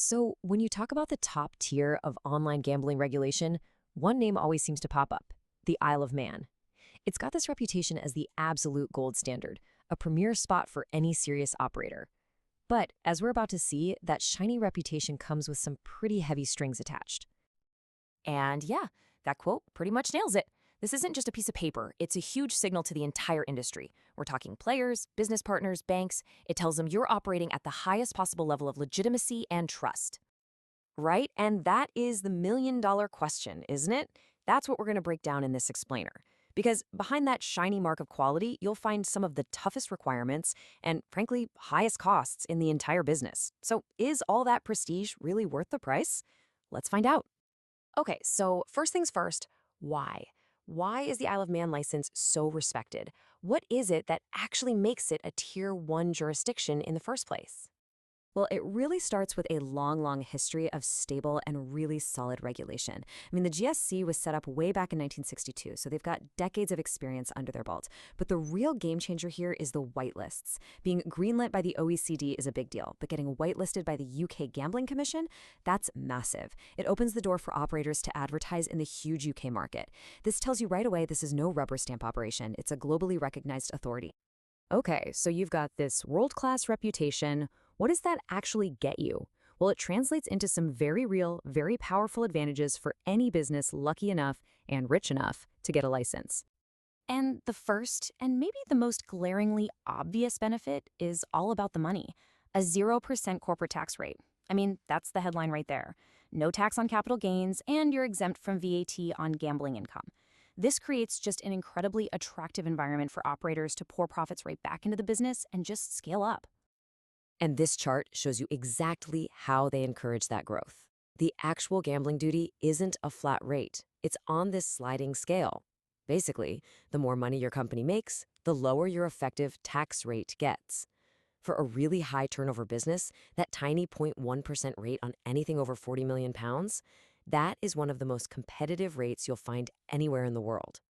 So, when you talk about the top tier of online gambling regulation, one name always seems to pop up: the Isle of Man. It's got this reputation as the absolute gold standard, a premier spot for any serious operator. But, as we're about to see, that shiny reputation comes with some pretty heavy strings attached. And yeah, that quote pretty much nails it. This isn't just a piece of paper, it's a huge signal to the entire industry. We're talking players, business partners, banks. It tells them you're operating at the highest possible level of legitimacy and trust. Right? And that is the million-dollar question, isn't it? That's what we're going to break down in this explainer. Because behind that shiny mark of quality, you'll find some of the toughest requirements and, frankly, highest costs in the entire business. So is all that prestige really worth the price? Let's find out. Okay, so first things first, why? Why is the Isle of Man license so respected? What is it that actually makes it a Tier 1 jurisdiction in the first place? Well, it really starts with a long history of stable and really solid regulation. I mean, the GSC was set up way back in 1962, so they've got decades of experience under their belt. But the real game changer here is the whitelists. Being greenlit by the OECD is a big deal, but getting whitelisted by the UK Gambling Commission, that's massive. It opens the door for operators to advertise in the huge UK market. This tells you right away this is no rubber stamp operation. It's a globally recognized authority. Okay, so you've got this world-class reputation. What does that actually get you? Well, it translates into some very real, very powerful advantages for any business lucky enough and rich enough to get a license. And the first, and maybe the most glaringly obvious benefit is all about the money. A 0% corporate tax rate. I mean, that's the headline right there. No tax on capital gains, and you're exempt from VAT on gambling income. This creates just an incredibly attractive environment for operators to pour profits right back into the business and just scale up. And this chart shows you exactly how they encourage that growth. The actual gambling duty isn't a flat rate. It's on this sliding scale. Basically, the more money your company makes, the lower your effective tax rate gets. For a really high turnover business, that tiny 0.1% rate on anything over 40 million pounds, that is one of the most competitive rates you'll find anywhere in the world.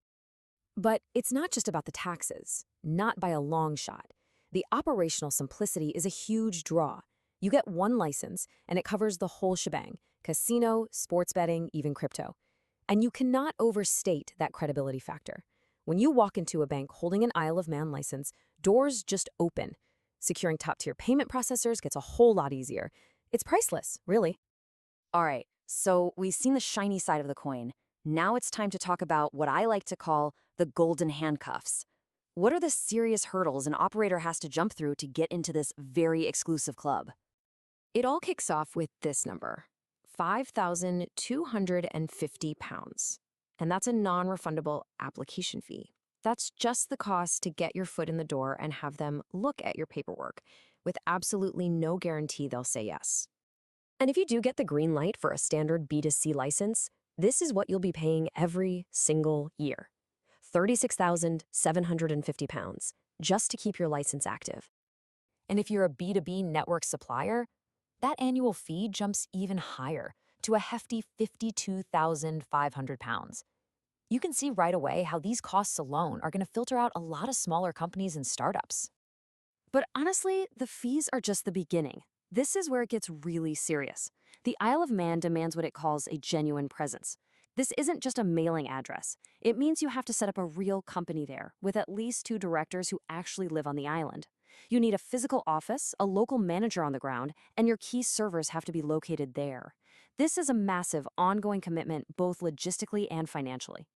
But it's not just about the taxes, not by a long shot. The operational simplicity is a huge draw. You get one license, and it covers the whole shebang: casino, sports betting, even crypto. And you cannot overstate that credibility factor. When you walk into a bank holding an Isle of Man license, doors just open. Securing top-tier payment processors gets a whole lot easier. It's priceless, really. All right, so we've seen the shiny side of the coin. Now it's time to talk about what I like to call the golden handcuffs. What are the serious hurdles an operator has to jump through to get into this very exclusive club? It all kicks off with this number: £5,250. And that's a non-refundable application fee. That's just the cost to get your foot in the door and have them look at your paperwork, with absolutely no guarantee they'll say yes. And if you do get the green light for a standard B2C license, this is what you'll be paying every single year: £36,750, just to keep your license active. And if you're a B2B network supplier, that annual fee jumps even higher to a hefty £52,500. You can see right away how these costs alone are going to filter out a lot of smaller companies and startups. But honestly, the fees are just the beginning. This is where it gets really serious. The Isle of Man demands what it calls a genuine presence. This isn't just a mailing address. It means you have to set up a real company there, with at least 2 directors who actually live on the island. You need a physical office, a local manager on the ground, and your key servers have to be located there. This is a massive, ongoing commitment, both logistically and financially.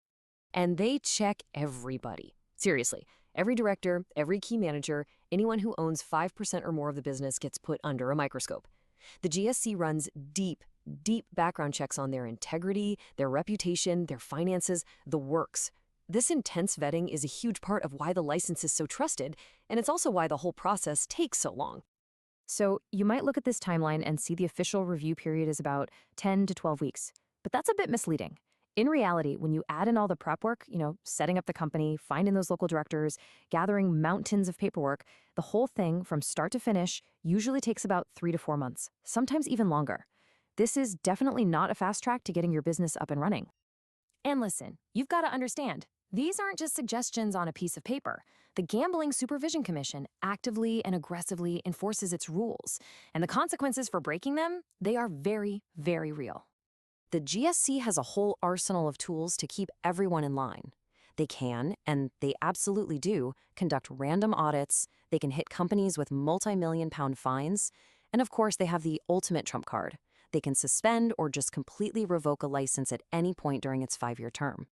And they check everybody. Seriously, every director, every key manager, anyone who owns 5% or more of the business gets put under a microscope. The GSC runs deep background checks on their integrity, their reputation, their finances, the works. This intense vetting is a huge part of why the license is so trusted, and it's also why the whole process takes so long. So you might look at this timeline and see the official review period is about 10 to 12 weeks, but that's a bit misleading. In reality, when you add in all the prep work, setting up the company, finding those local directors, gathering mountains of paperwork, the whole thing from start to finish usually takes about 3 to 4 months, sometimes even longer. This is definitely not a fast track to getting your business up and running. And listen, you've got to understand, These aren't just suggestions on a piece of paper. The Gambling Supervision Commission actively and aggressively enforces its rules, and the consequences for breaking them, they are very, very real. The GSC has a whole arsenal of tools to keep everyone in line. They can, and they absolutely do, conduct random audits, they can hit companies with multi-million-pound fines, and of course they have the ultimate trump card. They can suspend or just completely revoke a license at any point during its 5-year term.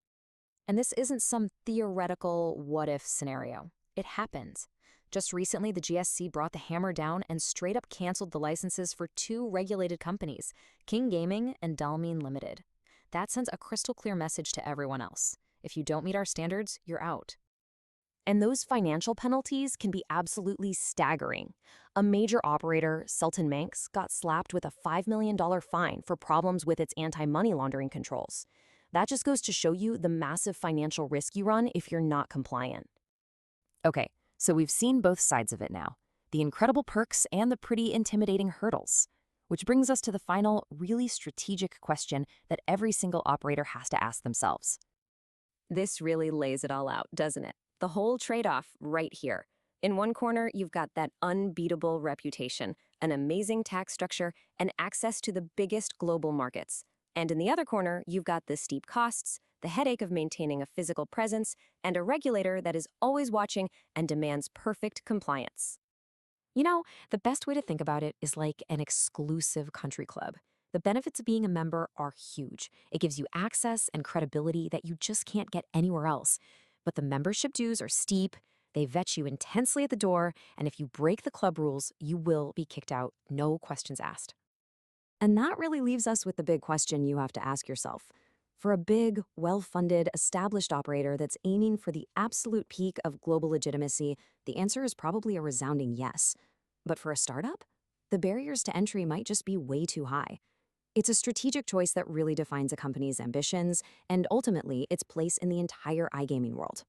And this isn't some theoretical what-if scenario. It happens. Just recently, the GSC brought the hammer down and straight up canceled the licenses for 2 regulated companies, King Gaming and Dalmine Limited. That sends a crystal clear message to everyone else. If you don't meet our standards, you're out. And those financial penalties can be absolutely staggering. A major operator, Celton Manx, got slapped with a $5 million fine for problems with its anti-money laundering controls. That just goes to show you the massive financial risk you run if you're not compliant. Okay, so we've seen both sides of it now, the incredible perks and the pretty intimidating hurdles. Which brings us to the final, really strategic question that every single operator has to ask themselves. This really lays it all out, doesn't it? The whole trade-off right here. In one corner, you've got that unbeatable reputation, an amazing tax structure, and access to the biggest global markets. And in the other corner, you've got the steep costs, the headache of maintaining a physical presence, and a regulator that is always watching and demands perfect compliance. You know, the best way to think about it is like an exclusive country club. The benefits of being a member are huge. It gives you access and credibility that you just can't get anywhere else. But the membership dues are steep, they vet you intensely at the door, and if you break the club rules, you will be kicked out, no questions asked. And that really leaves us with the big question you have to ask yourself. For a big, well-funded, established operator that's aiming for the absolute peak of global legitimacy, the answer is probably a resounding yes. But for a startup, the barriers to entry might just be way too high. It's a strategic choice that really defines a company's ambitions and ultimately its place in the entire iGaming world.